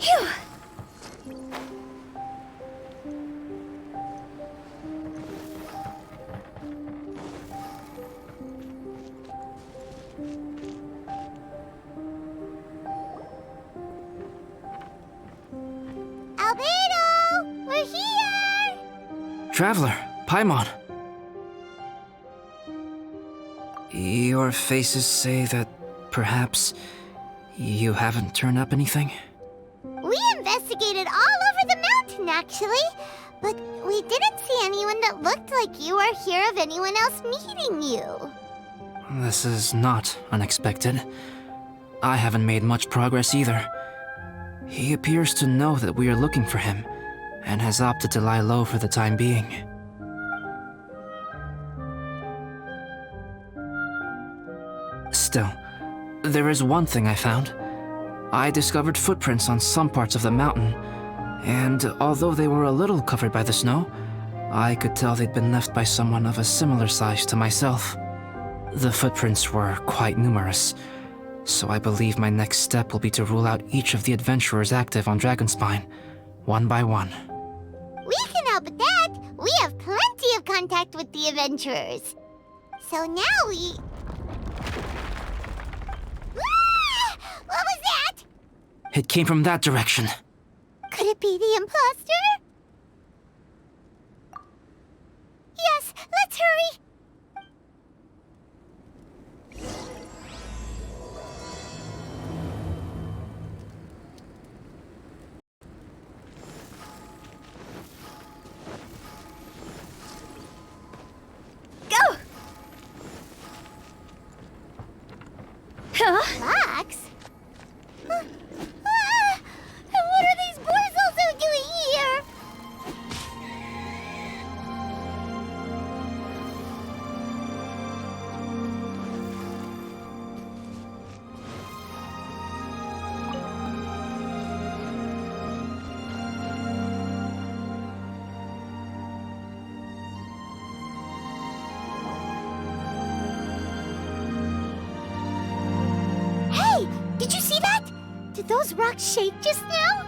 Phew! Albedo! We're here! Traveler, Paimon. Your faces say that perhaps you haven't turned up anything? We investigated all over the mountain, actually. But we didn't see anyone that looked like you or hear of anyone else meeting you. This is not unexpected. I haven't made much progress either. He appears to know that we are looking for him, and has opted to lie low for the time being. Still, there is one thing I found. I discovered footprints on some parts of the mountain, and although they were a little covered by the snow, I could tell they'd been left by someone of a similar size to myself. The footprints were quite numerous, so I believe my next step will be to rule out each of the adventurers active on Dragonspine, one by one. We can help with that. We have plenty of contact with the adventurers. So now we... Ah! What was that? It came from that direction. Could it be the imposter? Yes, let's hurry. Go! Huh? Max? Huh. Ah! And what are these boys also doing here? Hey! Did you see that? Did those rocks shake just now?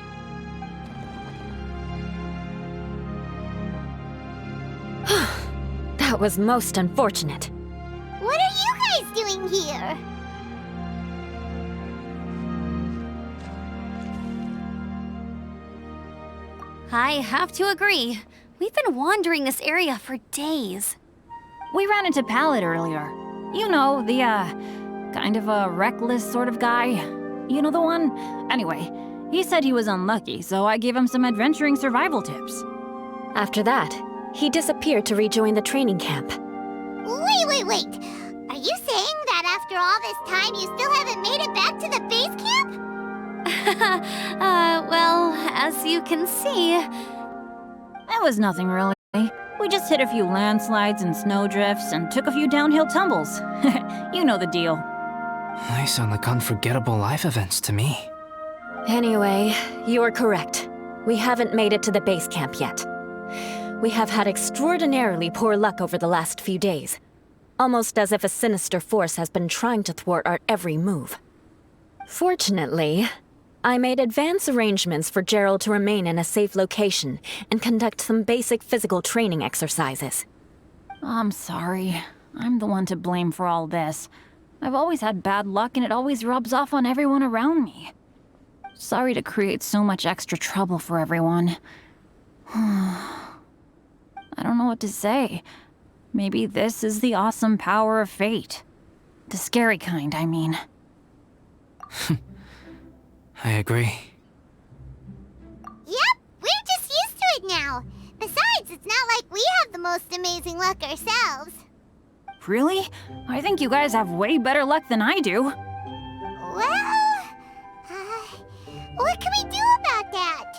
That was most unfortunate. What are you guys doing here? I have to agree. We've been wandering this area for days. We ran into Pallet earlier. You know, the, kind of a reckless sort of guy. You know the one? Anyway, he said he was unlucky, so I gave him some adventuring survival tips. After that, he disappeared to rejoin the training camp. Wait. Are you saying that after all this time you still haven't made it back to the base camp? Well, as you can see... It was nothing really. We just hit a few landslides and snowdrifts and took a few downhill tumbles. You know the deal. They sound like unforgettable life events to me. Anyway, you are correct. We haven't made it to the base camp yet. We have had extraordinarily poor luck over the last few days. Almost as if a sinister force has been trying to thwart our every move. Fortunately, I made advance arrangements for Gerald to remain in a safe location and conduct some basic physical training exercises. I'm sorry. I'm the one to blame for all this. I've always had bad luck and it always rubs off on everyone around me. Sorry to create so much extra trouble for everyone. I don't know what to say. Maybe this is the awesome power of fate. The scary kind, I mean. I agree. Yep, we're just used to it now. Besides, it's not like we have the most amazing luck ourselves. Really? I think you guys have way better luck than I do. Well, what can we do about that?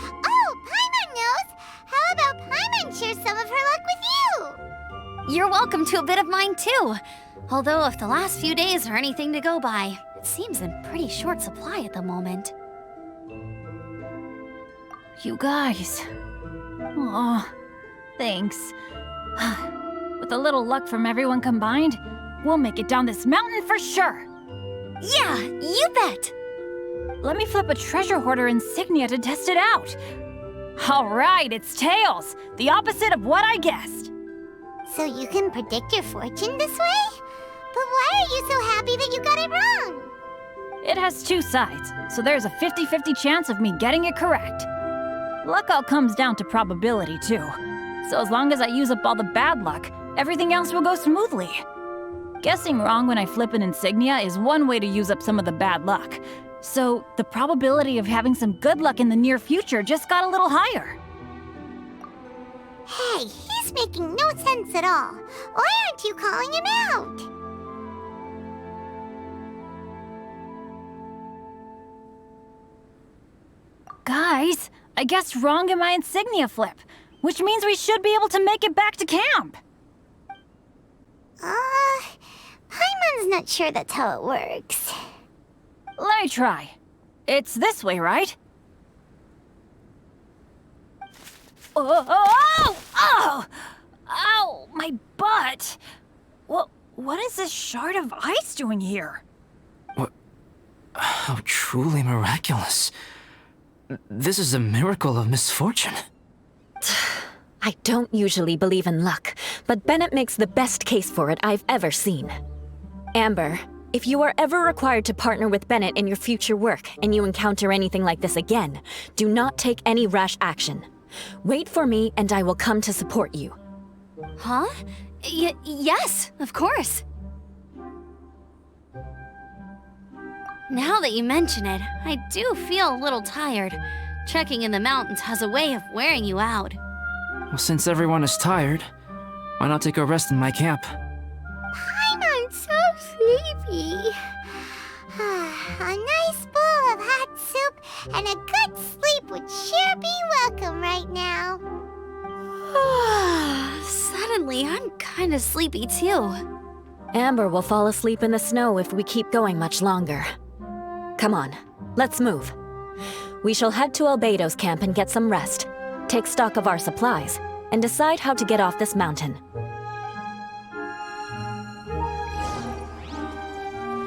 Oh, Paimon knows! How about Paimon shares some of her luck with you? You're welcome to a bit of mine, too. Although if the last few days are anything to go by, it seems in pretty short supply at the moment. You guys. Aw, thanks. With a little luck from everyone combined, we'll make it down this mountain for sure. Yeah, you bet! Let me flip a treasure hoarder insignia to test it out. All right, it's tails. The opposite of what I guessed. So you can predict your fortune this way? But why are you so happy that you got it wrong? It has two sides, so there's a 50-50 chance of me getting it correct. Luck all comes down to probability, too. So as long as I use up all the bad luck, everything else will go smoothly. Guessing wrong when I flip an insignia is one way to use up some of the bad luck. So the probability of having some good luck in the near future just got a little higher. Hey, he's making no sense at all. Why aren't you calling him out? Guys, I guessed wrong in my insignia flip, which means we should be able to make it back to camp. Paimon's not sure that's how it works. Let me try. It's this way, right? Oh! Ow! My butt! What is this shard of ice doing here? What? How truly miraculous. This is a miracle of misfortune. I don't usually believe in luck, but Bennett makes the best case for it I've ever seen. Amber, if you are ever required to partner with Bennett in your future work and you encounter anything like this again, do not take any rash action. Wait for me and I will come to support you. Huh? Yes, of course. Now that you mention it, I do feel a little tired. Trekking in the mountains has a way of wearing you out. Well, since everyone is tired, why not take a rest in my camp? Paimon's so sleepy. A nice bowl of hot soup and a good sleep would sure be welcome right now. Suddenly, I'm kind of sleepy too. Amber will fall asleep in the snow if we keep going much longer. Come on, let's move. We shall head to Albedo's camp and get some rest, take stock of our supplies, and decide how to get off this mountain.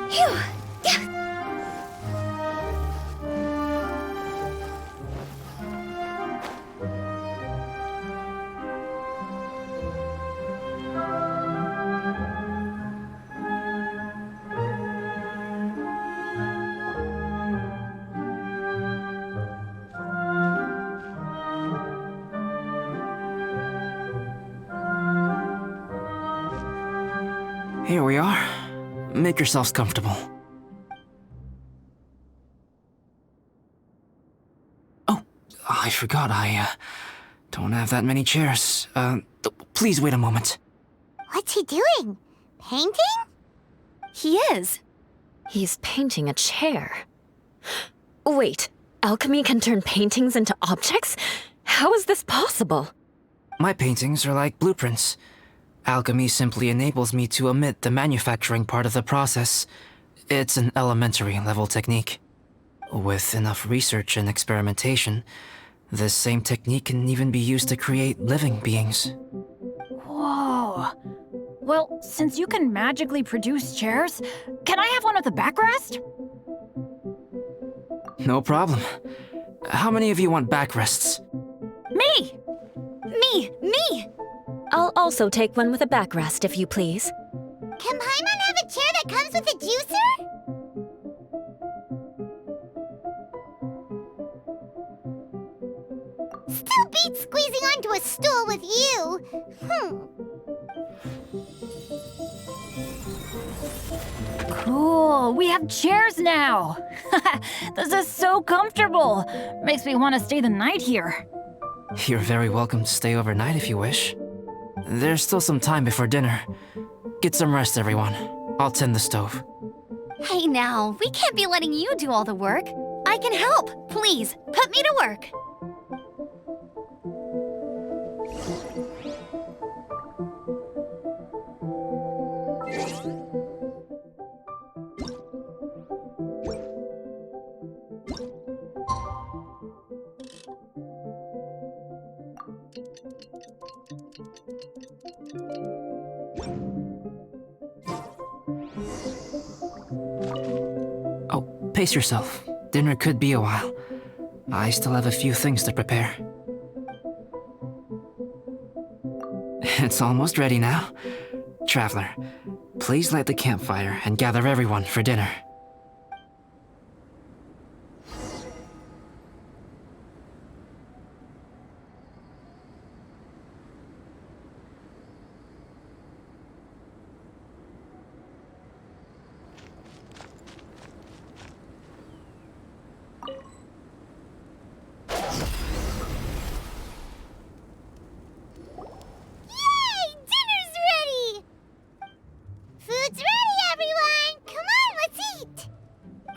Phew! Here we are. Make yourselves comfortable. Oh, I forgot I don't have that many chairs. Please wait a moment. What's he doing? Painting? He is. He's painting a chair. Wait, alchemy can turn paintings into objects? How is this possible? My paintings are like blueprints. Alchemy simply enables me to omit the manufacturing part of the process. It's an elementary level technique. With enough research and experimentation, this same technique can even be used to create living beings. Whoa. Well, since you can magically produce chairs, can I have one with a backrest? No problem. How many of you want backrests? Me! Me! I'll also take one with a backrest, if you please. Can Paimon have a chair that comes with a juicer? Still beats squeezing onto a stool with you. Cool, we have chairs now. This is so comfortable. Makes me want to stay the night here. You're very welcome to stay overnight if you wish. There's still some time before dinner. Get some rest, everyone. I'll tend the stove. Hey now, we can't be letting you do all the work. I can help. Please, put me to work. Oh, pace yourself. dinner could be a while. I still have a few things to prepare. It's almost ready now. Traveler, please light the campfire and gather everyone for dinner. Yay! Dinner's ready! Food's ready, everyone! Come on, let's eat!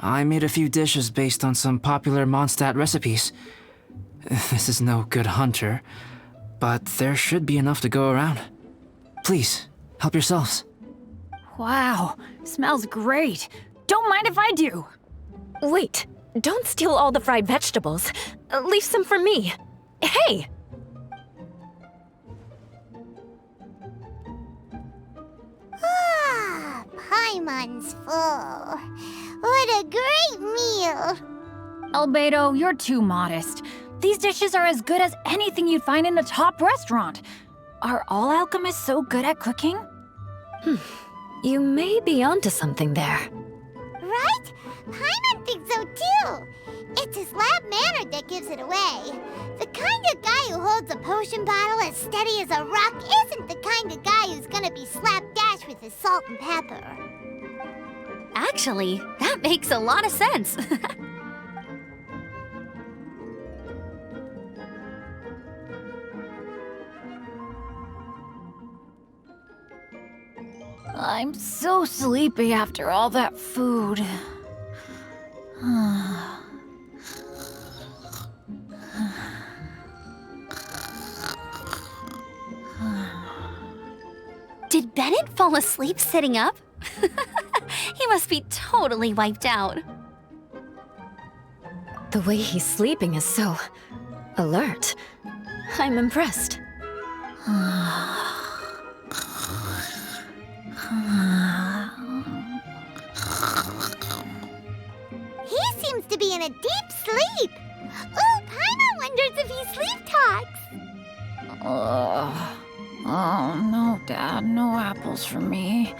I made a few dishes based on some popular Mondstadt recipes. This is no good hunter, but there should be enough to go around. Please, help yourselves. Wow, smells great. Don't mind if I do. Wait, don't steal all the fried vegetables. Leave some for me. Hey! Ah, Paimon's full. What a great meal! Albedo, you're too modest. These dishes are as good as anything you'd find in a top restaurant. Are all alchemists so good at cooking? You may be onto something there. Right? Paimon thinks so too. It's his lab manner that gives it away. The kind of guy who holds a potion bottle as steady as a rock isn't the kind of guy who's gonna be slapdash with his salt and pepper. Actually, that makes a lot of sense. I'm so sleepy after all that food. Did Bennett fall asleep sitting up? He must be totally wiped out. The way he's sleeping is so alert. I'm impressed. He seems to be in a deep sleep. Ooh, Paimon wonders if he sleep talks. Oh, no, Dad, no apples for me.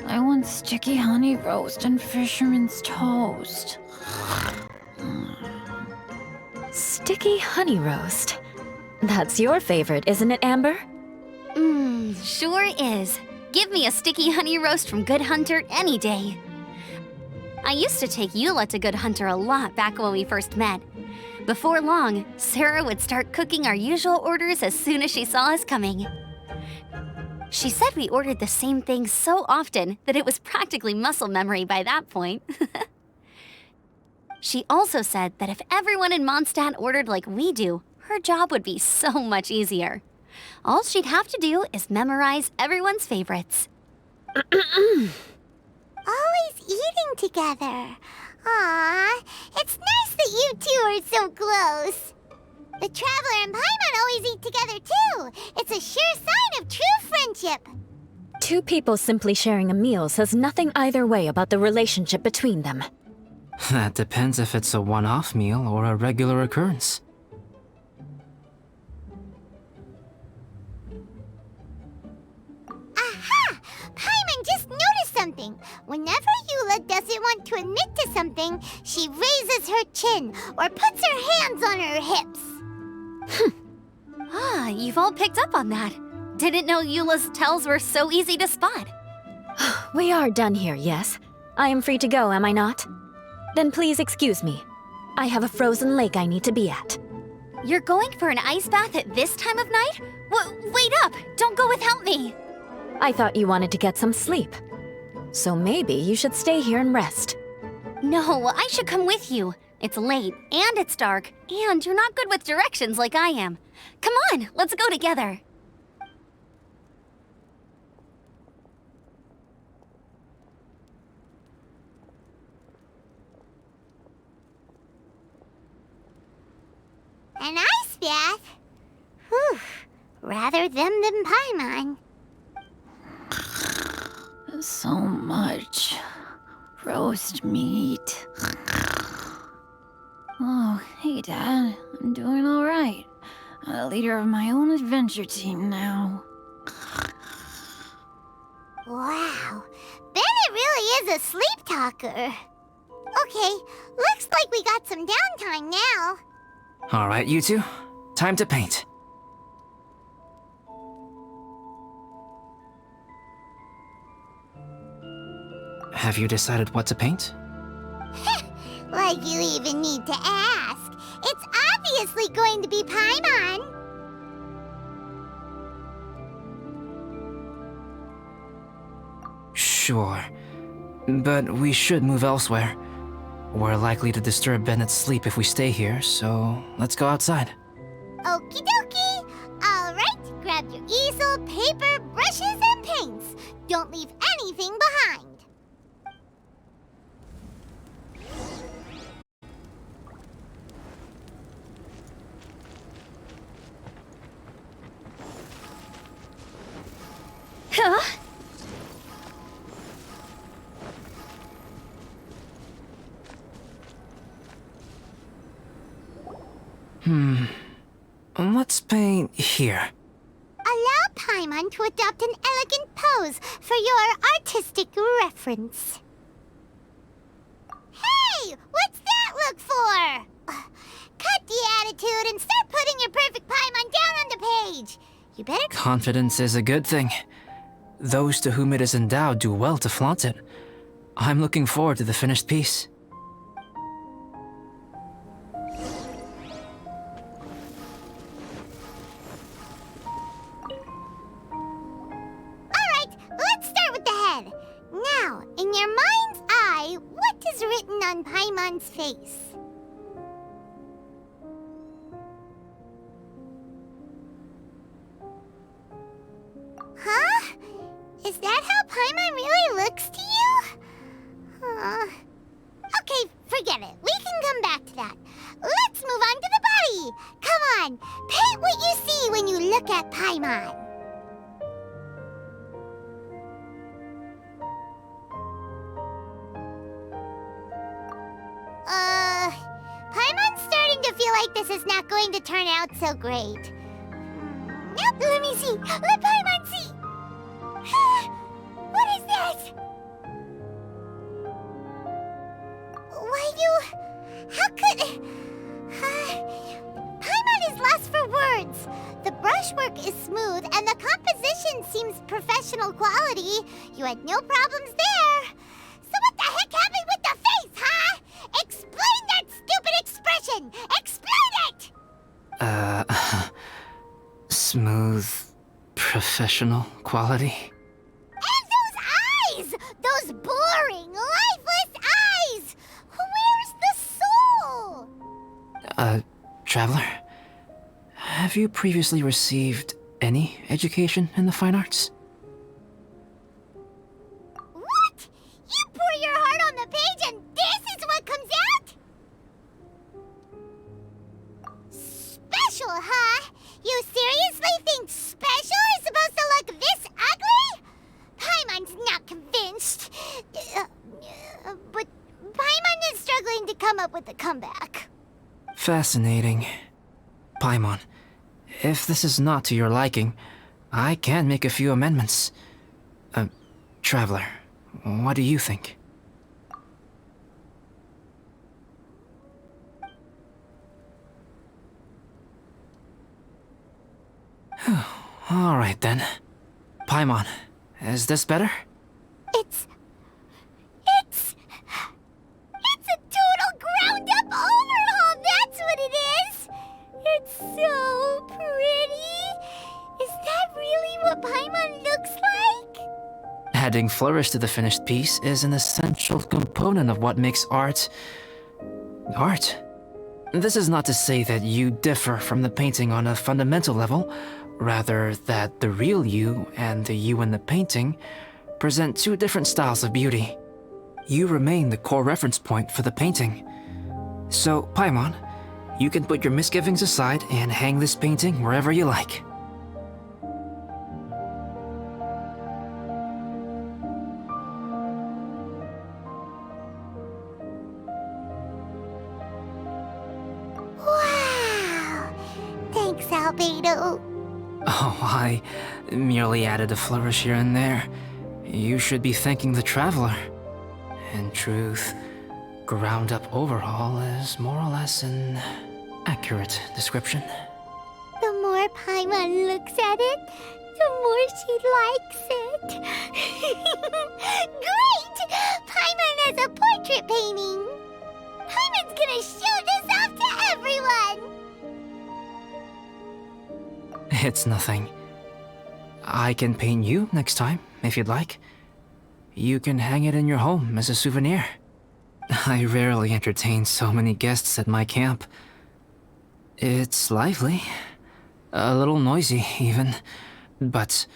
I want sticky honey roast and fisherman's toast. Sticky honey roast. That's your favorite, isn't it, Amber? Sure is. Give me a sticky honey roast from Good Hunter any day. I used to take Eula to Good Hunter a lot back when we first met. Before long, Sarah would start cooking our usual orders as soon as she saw us coming. She said we ordered the same thing so often that it was practically muscle memory by that point. She also said that if everyone in Mondstadt ordered like we do, her job would be so much easier. All she'd have to do is memorize everyone's favorites. Always eating together. Aww, it's nice that you two are so close. The Traveler and Paimon always eat together too. It's a sure sign of true friendship. Two people simply sharing a meal says nothing either way about the relationship between them. That depends if it's a one-off meal or a regular occurrence. Aha! Paimon just noticed something. Whenever Eula doesn't want to admit to something, she raises her chin or puts her hands on her hips. You've all picked up on that. Didn't know Eula's tells were so easy to spot. We are done here, yes? I am free to go, am I not? Then please excuse me. I have a frozen lake I need to be at. You're going for an ice bath at this time of night? Wait up! Don't go without me! I thought you wanted to get some sleep. So maybe you should stay here and rest. No, I should come with you. It's late, and it's dark, and you're not good with directions like I am. Come on, let's go together. An ice bath? Whew. Rather them than Paimon. So much roast meat. Hey, Dad. I'm doing all right. I'm a leader of my own adventure team now. Wow, Bennett really is a sleep talker. Okay, looks like we got some downtime now. All right, you two. Time to paint. Have you decided what to paint? Like you even need to ask. It's obviously going to be Paimon. Sure. But we should move elsewhere. We're likely to disturb Bennett's sleep if we stay here, so let's go outside. Okie dokie. All right, grab your easel, paper, brushes, and paints. Don't leave anything behind. Huh? Let's paint here. Allow Paimon to adopt an elegant pose for your artistic reference. Hey, what's that look for? Cut the attitude and start putting your perfect Paimon down on the page. You better... Confidence is a good thing. Those to whom it is endowed do well to flaunt it. I'm looking forward to the finished piece. Alright, let's start with the head. Now, in your mind's eye, what is written on Paimon's face? Huh? Is that how Paimon really looks to you? Okay, forget it. We can come back to that. Let's move on to the body. Come on, paint what you see when you look at Paimon. Paimon's starting to feel like this is not going to turn out so great. Nope, let me see. Let Paimon see. What is that? Why how could... Paimon is lost for words. The brushwork is smooth and the composition seems professional quality. You had no problems there. So what the heck happened with the face, huh? Explain that stupid expression! Explain it! Smooth, professional quality. And those eyes! Those boring, lifeless eyes! Where's the soul? Traveler? Have you previously received any education in the fine arts? What? You pour your heart on the page and this is what comes out? Special, huh? You seriously think special is supposed to look this ugly? Paimon's not convinced. But Paimon is struggling to come up with a comeback. Fascinating. Paimon, if this is not to your liking, I can make a few amendments. Traveler, what do you think? All right then. Paimon, is this better? It's a total ground-up overhaul, that's what it is! It's so pretty! Is that really what Paimon looks like? Adding flourish to the finished piece is an essential component of what makes art... art. This is not to say that you differ from the painting on a fundamental level, rather that the real you and the you in the painting present two different styles of beauty. You remain the core reference point for the painting. So, Paimon, you can put your misgivings aside and hang this painting wherever you like. Albedo. Oh, I merely added a flourish here and there. You should be thanking the Traveler. In truth, ground up overhaul is more or less an accurate description. The more Paimon looks at it, the more she likes it. Great! Paimon has a portrait painting. Paimon's gonna show this off to everyone. It's nothing. I can paint you next time, if you'd like. You can hang it in your home as a souvenir. I rarely entertain so many guests at my camp. It's lively. A little noisy, even. But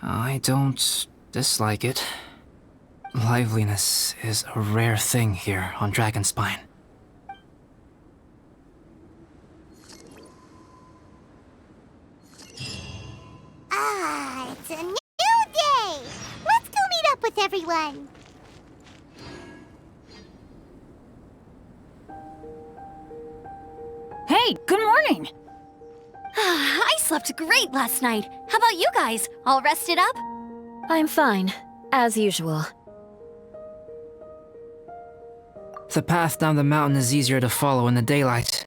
I don't dislike it. Liveliness is a rare thing here on Dragonspine. Ah, it's a new day! Let's go meet up with everyone. Hey, good morning! I slept great last night. How about you guys? All rested up? I'm fine, as usual. The path down the mountain is easier to follow in the daylight.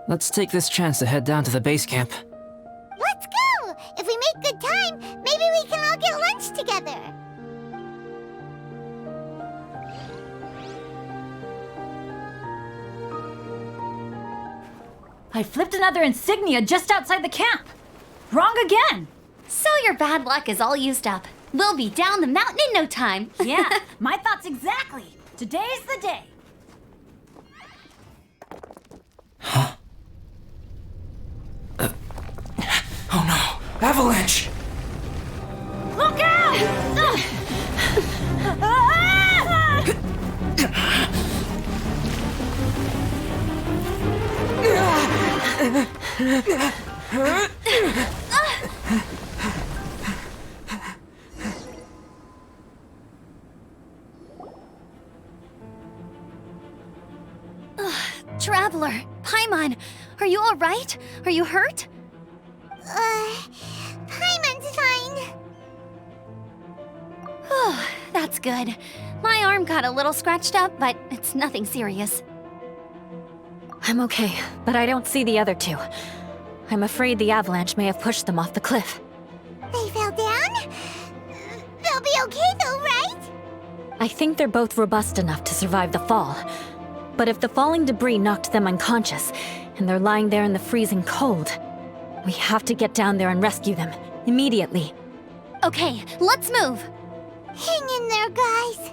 Let's take this chance to head down to the base camp. Let's go! If we make good time, maybe we can all get lunch together. I flipped another insignia just outside the camp. Wrong again! So your bad luck is all used up. We'll be down the mountain in no time. Yeah, my thoughts exactly. Today's the day. Oh no! Avalanche! Look out! Traveler, Paimon, are you all right? Are you hurt? Paimon's fine. That's good. My arm got a little scratched up, but it's nothing serious. I'm okay, but I don't see the other two. I'm afraid the avalanche may have pushed them off the cliff. They fell down? They'll be okay though, right? I think they're both robust enough to survive the fall. But if the falling debris knocked them unconscious, and they're lying there in the freezing cold, we have to get down there and rescue them, immediately. Okay, let's move. Hang in there, guys.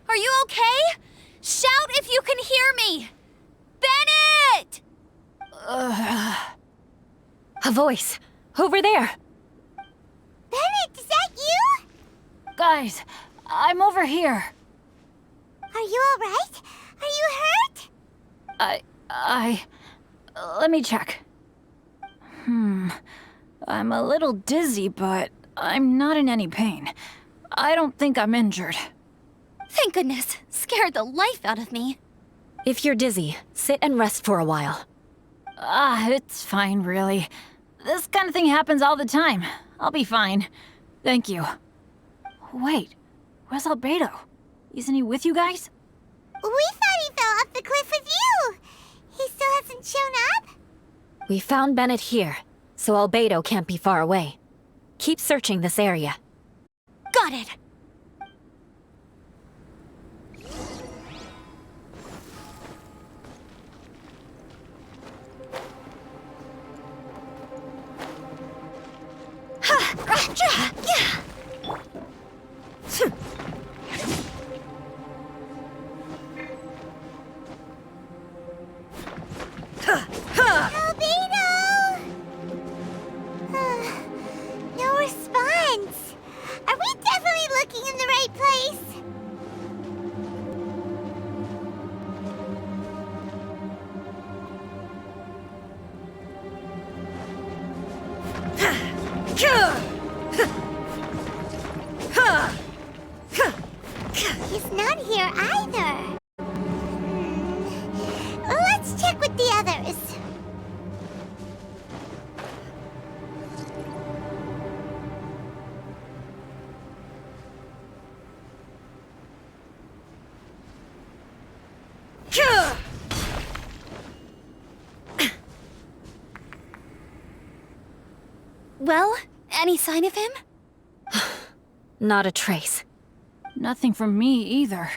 Are you okay? Shout if you can hear me! Bennett! A voice! Over there! Bennett, is that you? Guys, I'm over here. Are you alright? Are you hurt? Let me check. I'm a little dizzy, but I'm not in any pain. I don't think I'm injured. Thank goodness. Scared the life out of me. If you're dizzy, sit and rest for a while. It's fine, really. This kind of thing happens all the time. I'll be fine. Thank you. Wait, where's Albedo? Isn't he with you guys? We thought he fell off the cliff with you. He still hasn't shown up? We found Bennett here, so Albedo can't be far away. Keep searching this area. Got it. He's not here either. Let's check with the others. Well, any sign of him? Not a trace. Nothing from me either.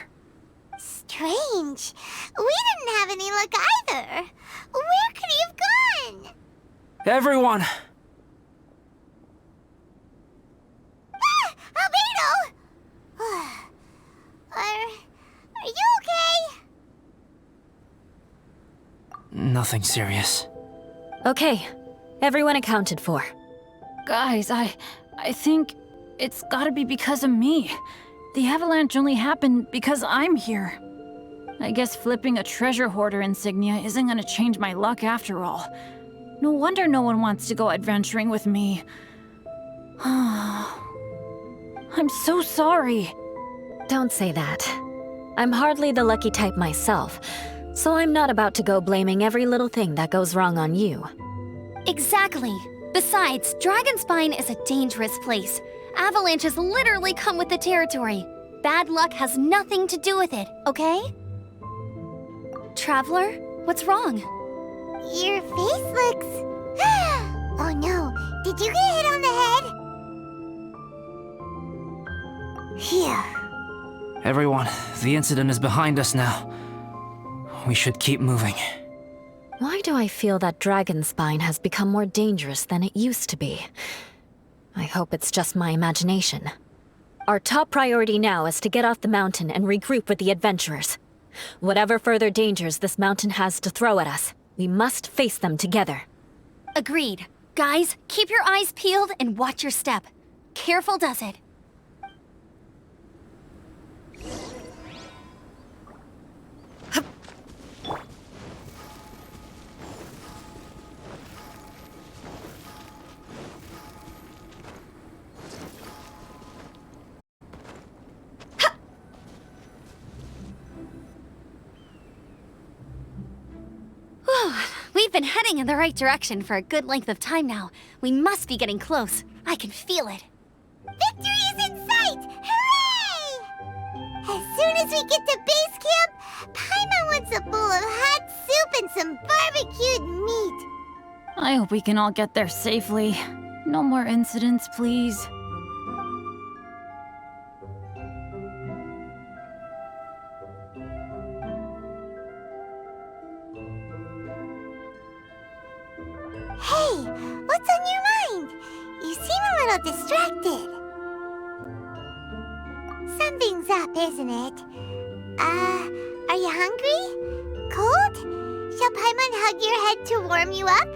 Strange. We didn't have any luck either. Where could he have gone? Everyone! Ah! Albedo! Are you okay? Nothing serious. Okay, everyone accounted for. Guys, I think it's gotta be because of me. The avalanche only happened because I'm here. I guess flipping a treasure hoarder insignia isn't gonna change my luck after all. No wonder no one wants to go adventuring with me. I'm so sorry. Don't say that. I'm hardly the lucky type myself, so I'm not about to go blaming every little thing that goes wrong on you. Exactly. Besides, Dragonspine is a dangerous place. Avalanches literally come with the territory. Bad luck has nothing to do with it, okay? Traveler, what's wrong? Your face looks... Oh no, did you get hit on the head? Phew. Everyone, the incident is behind us now. We should keep moving. Why do I feel that Dragonspine has become more dangerous than it used to be? I hope it's just my imagination. Our top priority now is to get off the mountain and regroup with the adventurers. Whatever further dangers this mountain has to throw at us, we must face them together. Agreed. Guys, keep your eyes peeled and watch your step. Careful does it. We've been heading in the right direction for a good length of time now. We must be getting close. I can feel it. Victory is in sight! Hooray! As soon as we get to base camp, Paimon wants a bowl of hot soup and some barbecued meat. I hope we can all get there safely. No more incidents, please. Hey, what's on your mind? You seem a little distracted. Something's up, isn't it? Are you hungry? Cold? Shall Paimon hug your head to warm you up?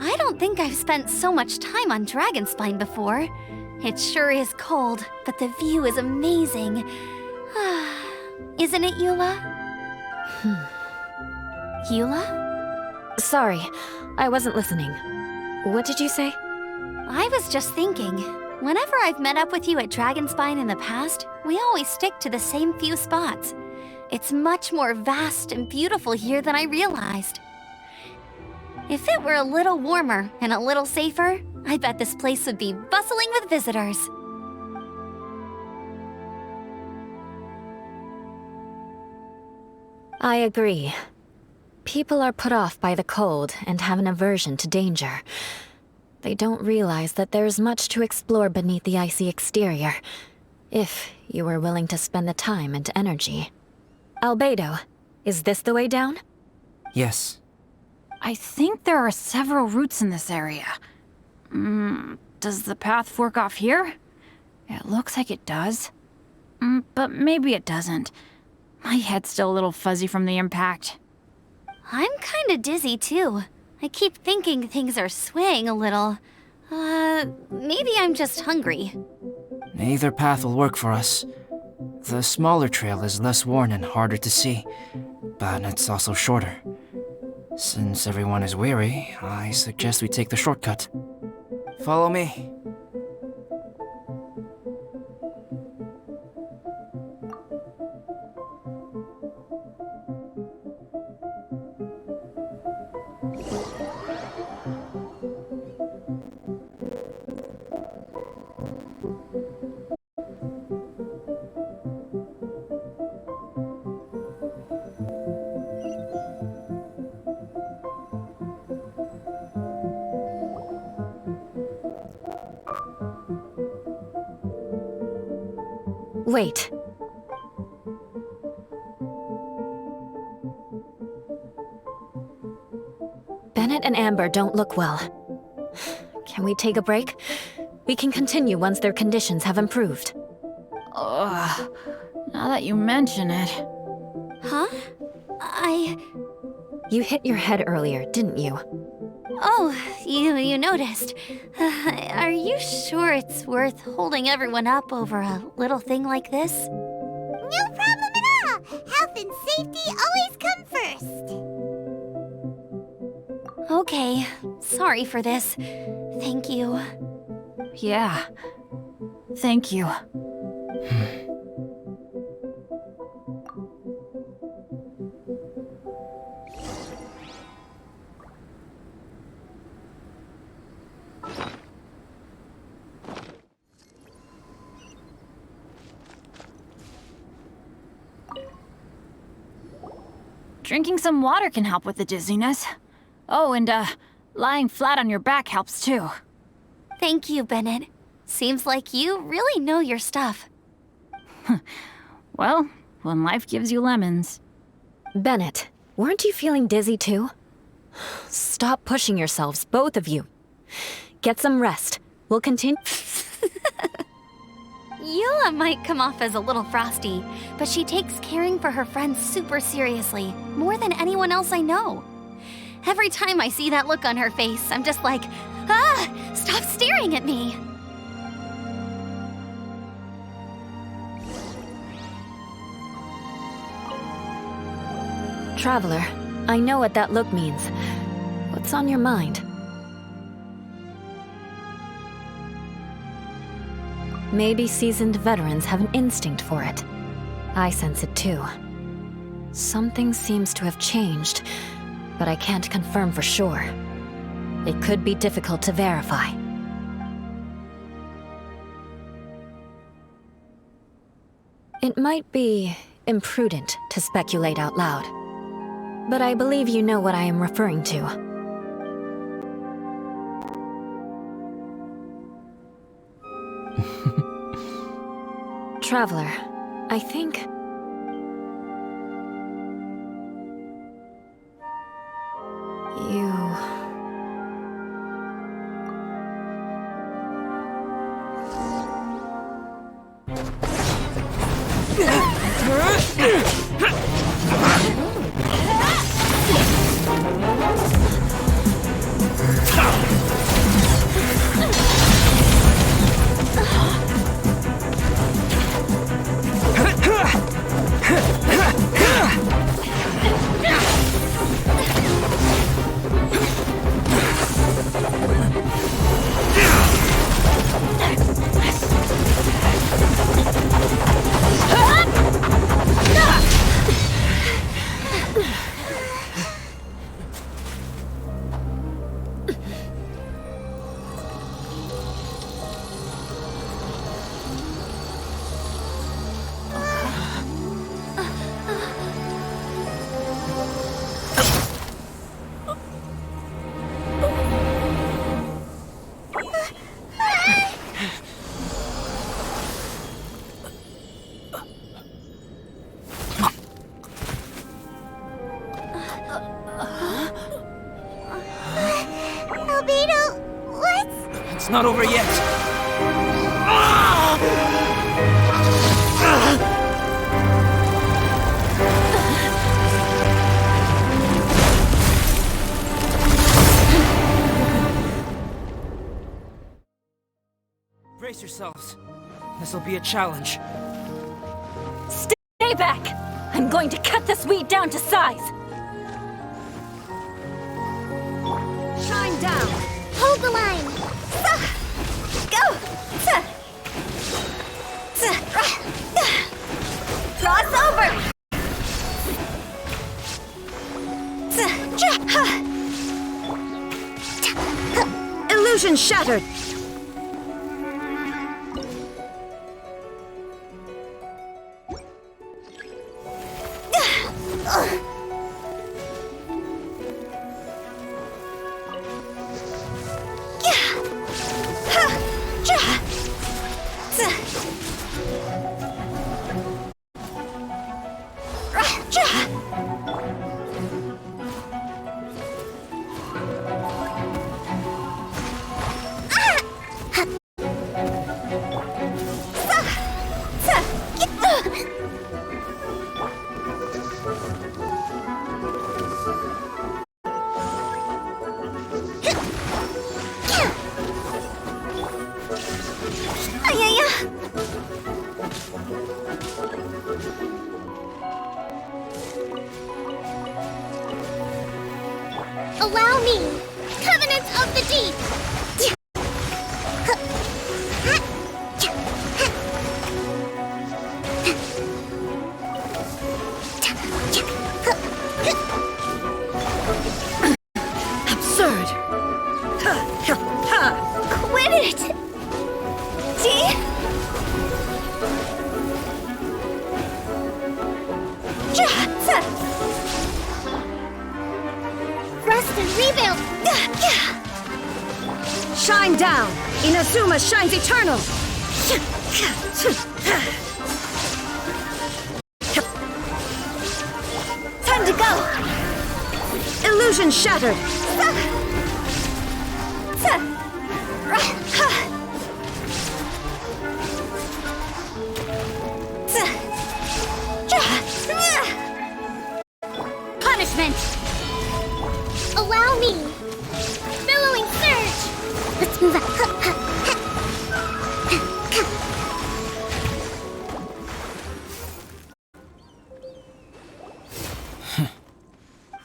I don't think I've spent so much time on Dragonspine before. It sure is cold, but the view is amazing. Isn't it, Eula? Eula? Sorry, I wasn't listening. What did you say? I was just thinking, whenever I've met up with you at Dragonspine in the past, we always stick to the same few spots. It's much more vast and beautiful here than I realized. If it were a little warmer and a little safer, I bet this place would be bustling with visitors. I agree. People are put off by the cold and have an aversion to danger. They don't realize that there's much to explore beneath the icy exterior, if you were willing to spend the time and energy. Albedo, is this the way down? Yes. I think there are several routes in this area. Does the path fork off here? It looks like it does. But maybe it doesn't. My head's still a little fuzzy from the impact. I'm kinda dizzy too. I keep thinking things are swaying a little. Maybe I'm just hungry. Either path will work for us. The smaller trail is less worn and harder to see, but it's also shorter. Since everyone is weary, I suggest we take the shortcut. Follow me. Wait. Bennett and Amber don't look well. Can we take a break? We can continue once their conditions have improved. Ugh. Now that you mention it. Huh? You hit your head earlier, didn't you? Oh, you noticed. Are you sure it's worth holding everyone up over a little thing like this? No problem at all! Health and safety always come first! Okay, sorry for this. Thank you. Yeah. Thank you. Drinking some water can help with the dizziness. Oh, and lying flat on your back helps too. Thank you, Bennett. Seems like you really know your stuff. Well, when life gives you lemons. Bennett, weren't you feeling dizzy too? Stop pushing yourselves, both of you. Get some rest. We'll continue. Eula might come off as a little frosty, but she takes caring for her friends super seriously, more than anyone else I know. Every time I see that look on her face, I'm just like, ah, stop staring at me. Traveler, I know what that look means. What's on your mind? Maybe seasoned veterans have an instinct for it. I sense it too. Something seems to have changed, but I can't confirm for sure. It could be difficult to verify. It might be imprudent to speculate out loud, but I believe you know what I am referring to. Traveler, I think... you... It's not over yet. Brace yourselves. This'll be a challenge. Stay back! I'm going to cut this weed down to size! Shine down! Hold the line! Go! Cross over! Illusion shattered! Allow me! Covenant of the Deep! Absurd! Quit it! See? Rest and rebuild! Shine down! Inazuma shines eternal! Time to go! Illusion shattered! Punishment! Allow me! Billowing surge! Let's move out.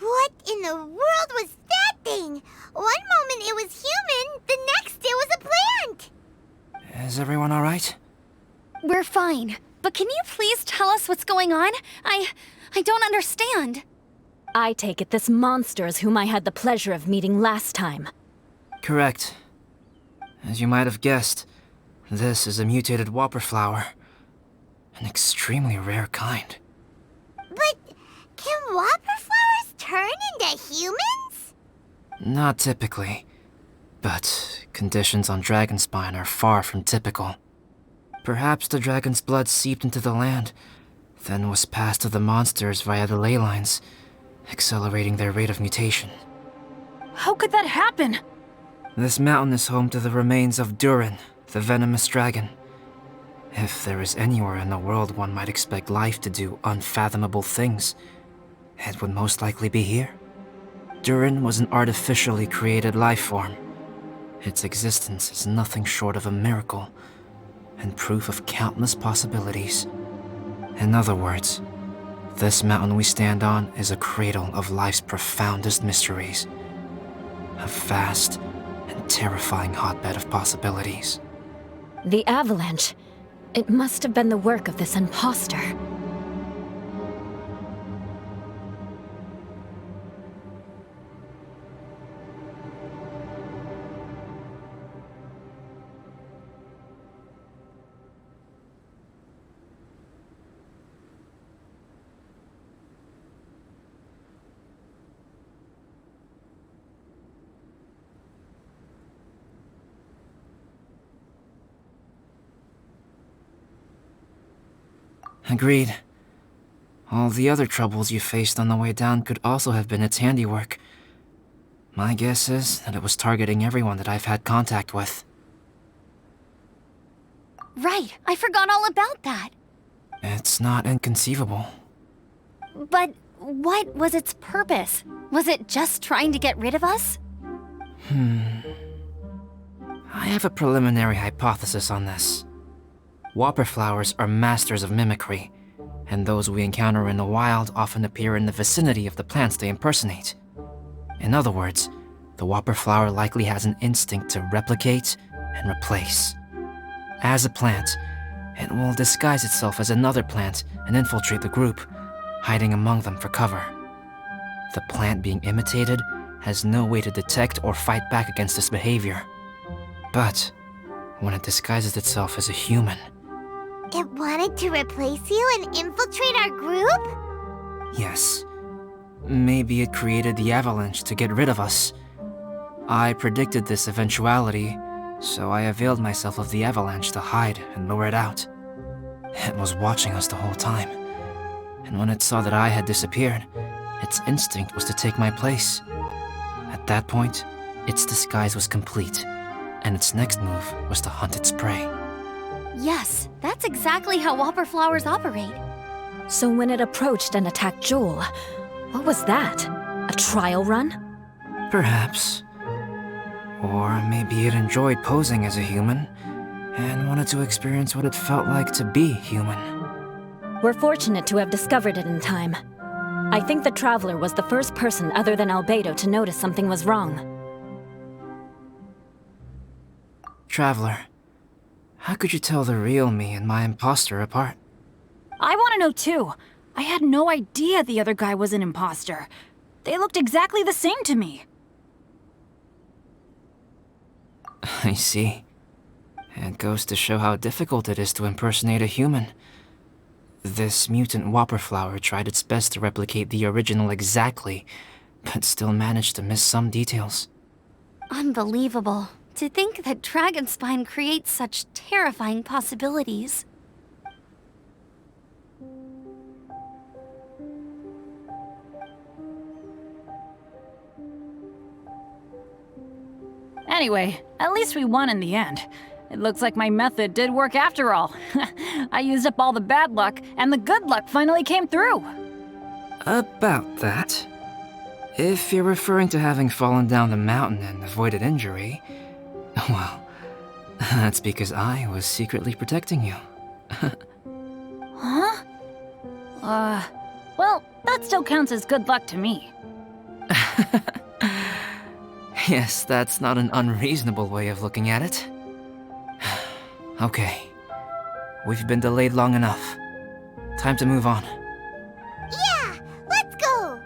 What in the world was that thing? One moment it was human, the next it was a plant! Is everyone alright? We're fine. But can you please tell us what's going on? I don't understand. I take it this monster is whom I had the pleasure of meeting last time. Correct. As you might have guessed, this is a mutated whopper flower. An extremely rare kind. But can whopper flowers turn into humans? Not typically, but conditions on Dragonspine are far from typical. Perhaps the dragon's blood seeped into the land, then was passed to the monsters via the ley lines, accelerating their rate of mutation. How could that happen? This mountain is home to the remains of Durin, the venomous dragon. If there is anywhere in the world one might expect life to do unfathomable things, it would most likely be here. Durin was an artificially created life form. Its existence is nothing short of a miracle, and proof of countless possibilities. In other words, this mountain we stand on is a cradle of life's profoundest mysteries. A vast and terrifying hotbed of possibilities. The avalanche. It must have been the work of this imposter. Agreed. All the other troubles you faced on the way down could also have been its handiwork. My guess is that it was targeting everyone that I've had contact with. Right, I forgot all about that. It's not inconceivable. But what was its purpose? Was it just trying to get rid of us? I have a preliminary hypothesis on this. Whopper flowers are masters of mimicry, and those we encounter in the wild often appear in the vicinity of the plants they impersonate. In other words, the whopper flower likely has an instinct to replicate and replace. As a plant, it will disguise itself as another plant and infiltrate the group, hiding among them for cover. The plant being imitated has no way to detect or fight back against this behavior. But when it disguises itself as a human, It wanted to replace you and infiltrate our group? yes, maybe it created the avalanche to get rid of us. I predicted this eventuality, so I availed myself of the avalanche to hide and lure it out. It was watching us the whole time, and when it saw that I had disappeared, its instinct was to take my place. At that point, its disguise was complete, and its next move was to hunt its prey. Yes, that's exactly how whopper flowers operate. So when it approached and attacked Joel, what was that? A trial run? Perhaps. Or maybe it enjoyed posing as a human, and wanted to experience what it felt like to be human. We're fortunate to have discovered it in time. I think the Traveler was the first person other than Albedo to notice something was wrong. Traveler, how could you tell the real me and my imposter apart? I want to know too. I had no idea the other guy was an imposter. They looked exactly the same to me. I see. It goes to show how difficult it is to impersonate a human. This mutant whopper flower tried its best to replicate the original exactly, but still managed to miss some details. Unbelievable. To think that Dragonspine creates such terrifying possibilities. Anyway, at least we won in the end. It looks like my method did work after all. I used up all the bad luck, and the good luck finally came through. About that. If you're referring to having fallen down the mountain and avoided injury, well, that's because I was secretly protecting you. Huh? Well, that still counts as good luck to me. Yes, that's not an unreasonable way of looking at it. Okay. We've been delayed long enough. Time to move on. Yeah, let's go!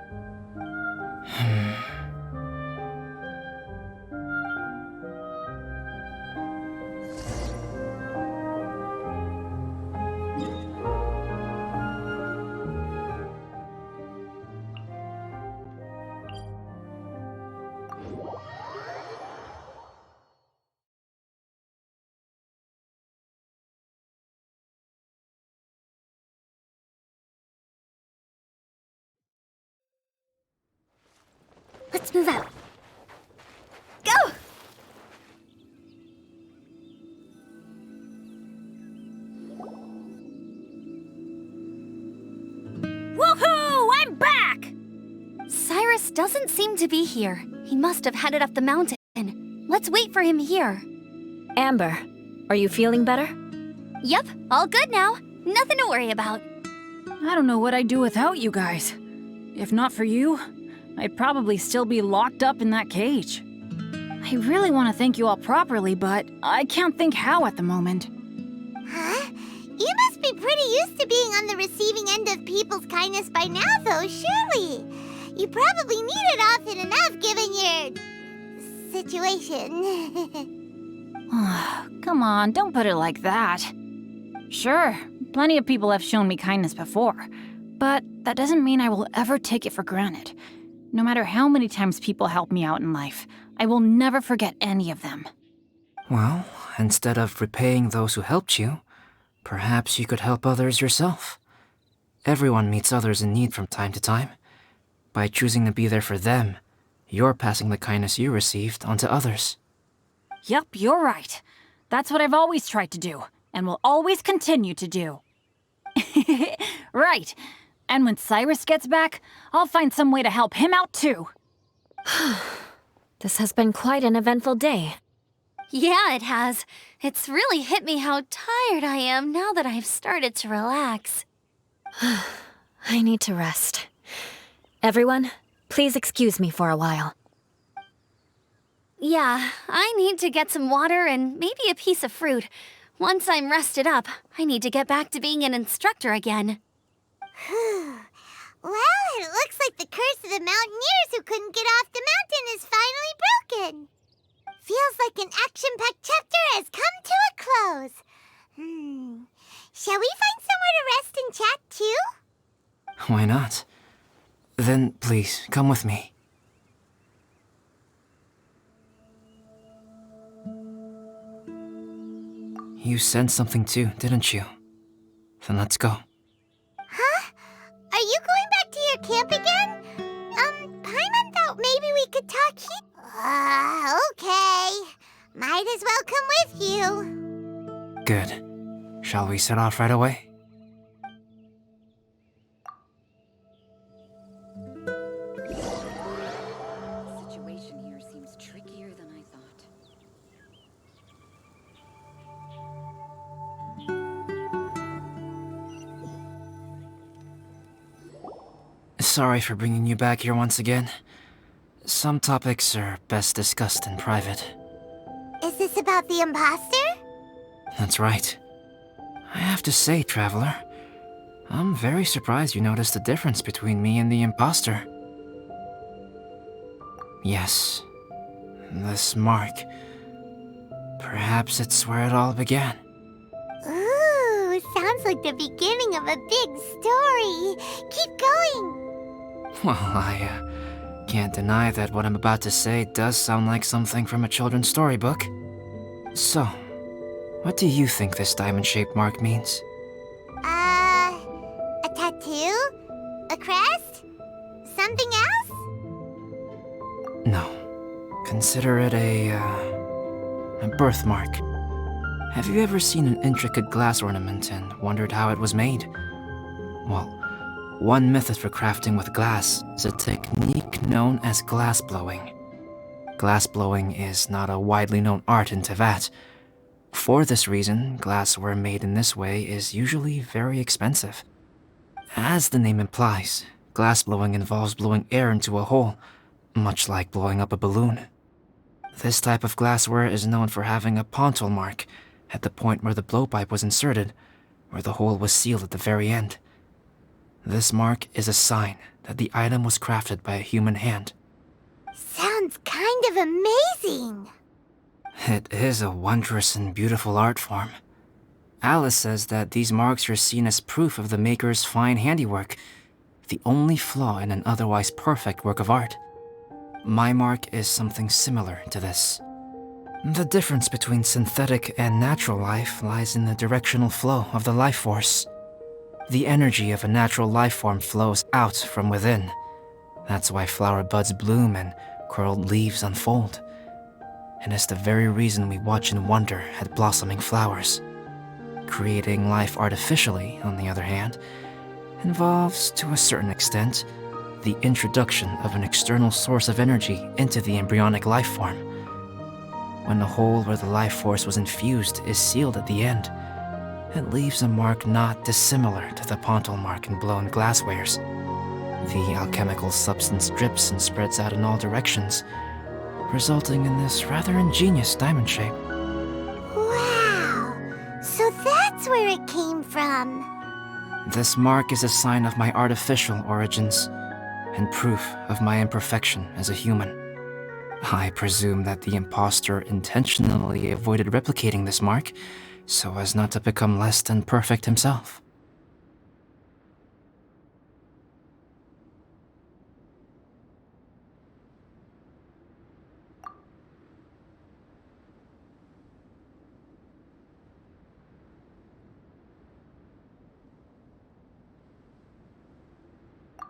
Let's move out. Go! Woohoo! I'm back! Cyrus doesn't seem to be here. He must have headed up the mountain. Let's wait for him here. Amber, are you feeling better? Yep, all good now. Nothing to worry about. I don't know what I'd do without you guys. If not for you, I'd probably still be locked up in that cage. I really want to thank you all properly, but I can't think how at the moment. Huh? You must be pretty used to being on the receiving end of people's kindness by now, though, surely. You probably need it often enough, given your situation. Come on, don't put it like that. Sure, plenty of people have shown me kindness before, but that doesn't mean I will ever take it for granted. No matter how many times people help me out in life, I will never forget any of them. Well, instead of repaying those who helped you, perhaps you could help others yourself. Everyone meets others in need from time to time. By choosing to be there for them, you're passing the kindness you received on to others. Yup, you're right. That's what I've always tried to do, and will always continue to do. Right. And when Cyrus gets back, I'll find some way to help him out too. This has been quite an eventful day. Yeah, it has. It's really hit me how tired I am now that I've started to relax. I need to rest. Everyone, please excuse me for a while. Yeah, I need to get some water and maybe a piece of fruit. Once I'm rested up, I need to get back to being an instructor again. Well, it looks like the curse of the mountaineers who couldn't get off the mountain is finally broken. Feels like an action-packed chapter has come to a close. Shall we find somewhere to rest and chat too? Why not? Then please, come with me. You sensed something too, didn't you? Then let's go. Huh? Are you going back to your camp again? Paimon thought maybe we could talk here. Okay. Might as well come with you. Good. Shall we set off right away? The situation here seems trickier than I thought. Sorry for bringing you back here once again. Some topics are best discussed in private. Is this about the imposter? That's right. I have to say, Traveler, I'm very surprised you noticed the difference between me and the imposter. Yes, this mark. Perhaps it's where it all began. Ooh, sounds like the beginning of a big story. Keep going. Well, I can't deny that what I'm about to say does sound like something from a children's storybook. So, what do you think this diamond-shaped mark means? A tattoo? A crest? Something else? No. Consider it a birthmark. Have you ever seen an intricate glass ornament and wondered how it was made? Well, one method for crafting with glass is a technique known as glass blowing. Glass blowing is not a widely known art in Teyvat. For this reason, glassware made in this way is usually very expensive. As the name implies, glass blowing involves blowing air into a hole, much like blowing up a balloon. This type of glassware is known for having a pontal mark at the point where the blowpipe was inserted, where the hole was sealed at the very end. This mark is a sign that the item was crafted by a human hand. Sounds kind of amazing. It is a wondrous and beautiful art form. Alice says that these marks are seen as proof of the maker's fine handiwork, the only flaw in an otherwise perfect work of art. My mark is something similar to this. The difference between synthetic and natural life lies in the directional flow of the life force. The energy of a natural life form flows out from within. That's why flower buds bloom and curled leaves unfold. And it's the very reason we watch and wonder at blossoming flowers. Creating life artificially, on the other hand, involves, to a certain extent, the introduction of an external source of energy into the embryonic life form. When the hole where the life force was infused is sealed at the end, it leaves a mark not dissimilar to the pontal mark in blown glasswares. The alchemical substance drips and spreads out in all directions, resulting in this rather ingenious diamond shape. Wow! So that's where it came from. This mark is a sign of my artificial origins, and proof of my imperfection as a human. I presume that the imposter intentionally avoided replicating this mark, so as not to become less than perfect himself.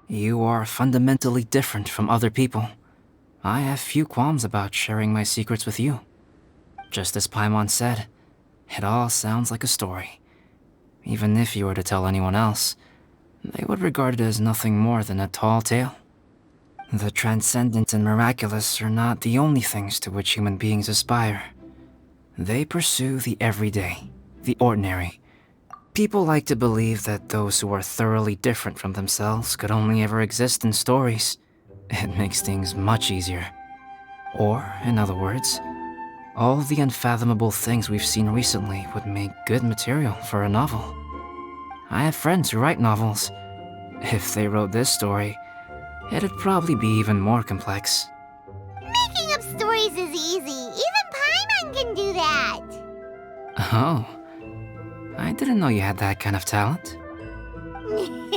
You are fundamentally different from other people. I have few qualms about sharing my secrets with you. Just as Paimon said, it all sounds like a story. Even if you were to tell anyone else, they would regard it as nothing more than a tall tale. The transcendent and miraculous are not the only things to which human beings aspire. They pursue the everyday, the ordinary. People like to believe that those who are thoroughly different from themselves could only ever exist in stories. It makes things much easier. Or, in other words, all the unfathomable things we've seen recently would make good material for a novel. I have friends who write novels. If they wrote this story, it'd probably be even more complex. Making up stories is easy. Even Paimon can do that. Oh, I didn't know you had that kind of talent. Paimon's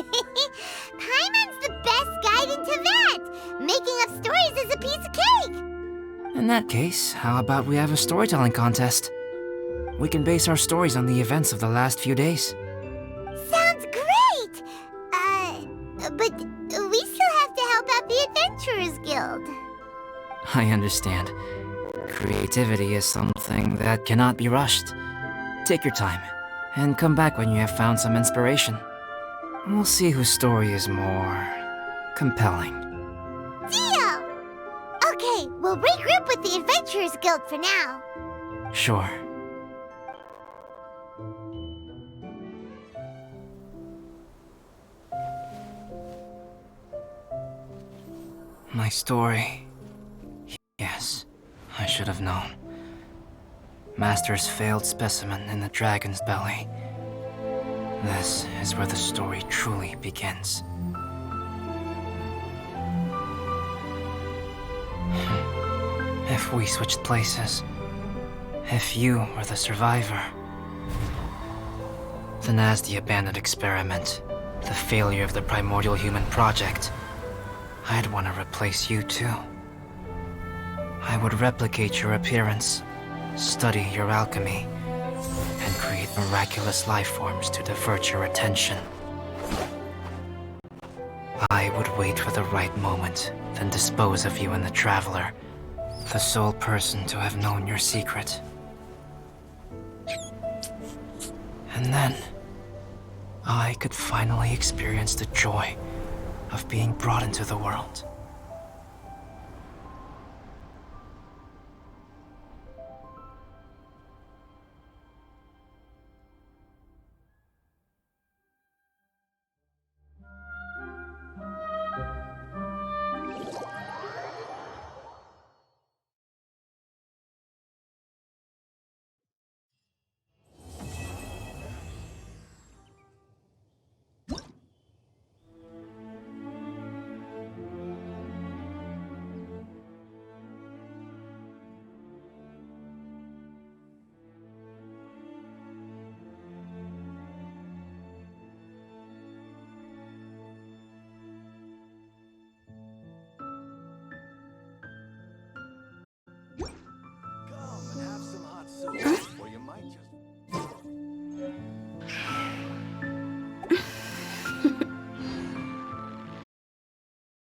the best guide in Teyvat. Making up stories is a piece of cake. In that case, how about we have a storytelling contest? We can base our stories on the events of the last few days. Sounds great! But we still have to help out the Adventurers Guild. I understand. Creativity is something that cannot be rushed. Take your time, and come back when you have found some inspiration. We'll see whose story is more compelling. Deal! Okay, we'll regroup with the Adventurers Guild for now. Sure. My story. Yes, I should have known. Master's failed specimen in the dragon's belly. This is where the story truly begins. If we switched places, if you were the survivor, then as the abandoned experiment, the failure of the primordial human project, I'd want to replace you too. I would replicate your appearance, study your alchemy, and create miraculous life forms to divert your attention. I would wait for the right moment, then dispose of you and the Traveler, the sole person to have known your secret. And then, I could finally experience the joy of being brought into the world.